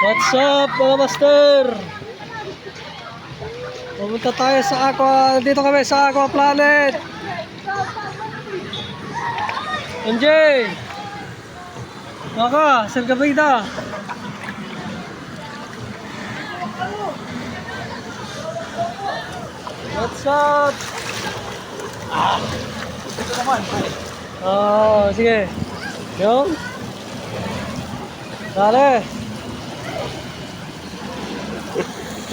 What's up mga master? Pumunta tayo sa Aqua. Dito kami sa Aqua Planet. MJ! Maka, saan ka ba ita? What's up? Ito naman. Oh, sige. Yung? Dale.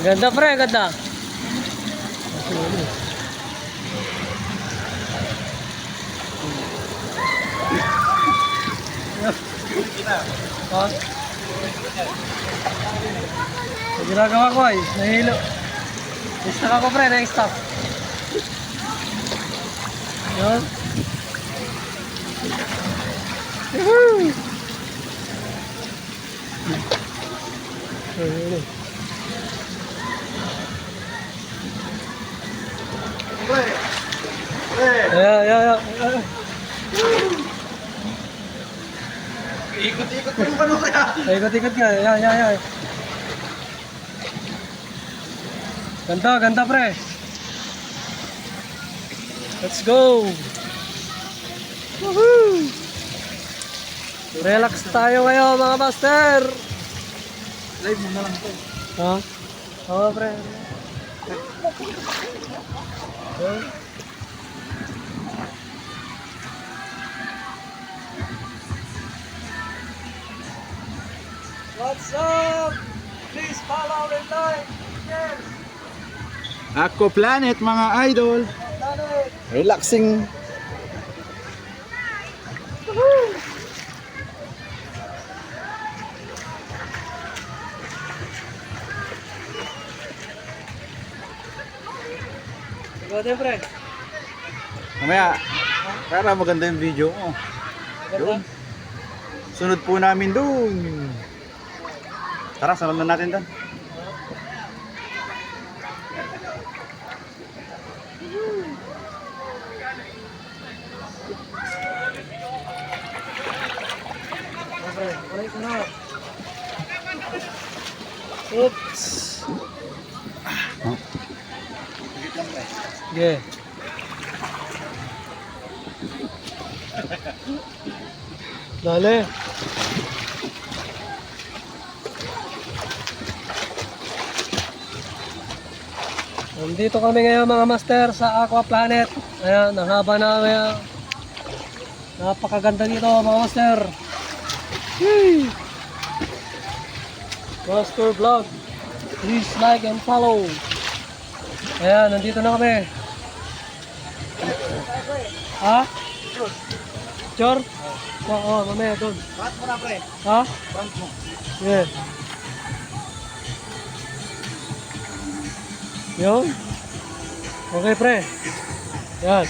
Ganda pre, ganda. Ha? Sa ginagawa ko ay, nahilo. I-stop ako pre, na-stop. Yun. Woohoo! Ayun. Yeah. Ikot-ikot ko yung ano kaya. Ikot-ikot ka. Yeah. Ganda pre. Let's go. Woohoo! Relax tayo ngayon mga master. Live mo na lang ito. Ha? Oo pre. What's up? Please follow and like. Share. Aqua Planet mga idol. Planet. Relaxing. Ganda pre. Mamaya, para maganda yung video mo. Ganda. Sunod po namin doon. Tara, sunod na natin doon. Alay ko na. Oops. Yeah. Dale. Nandito kami ngayon mga master sa Aqua Planet. Ayan, ang haba na ngayon. Napakaganda dito mga master. Yay! Master Vlog. Please like and follow. Ayan, nandito na kami. Ha? Chor? Oo, mamaya doon. Bakit mo na pre? Ha? Bank mo. Yeah. Yun. Okay, pre. Yan.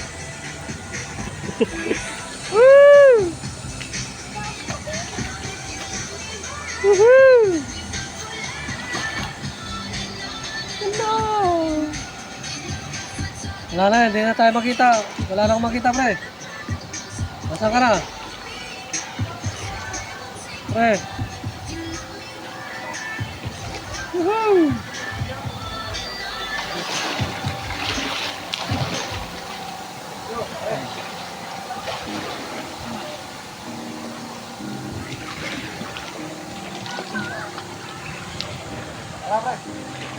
Woo! Woohoo! Hello! Wala na, hindi na tayo makita. Wala na akong makita, pre. Nasaan ka na? Pre. Woohoo!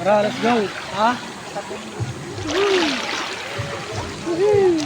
Tara, let's go. Ha? Woohoo! Woohoo!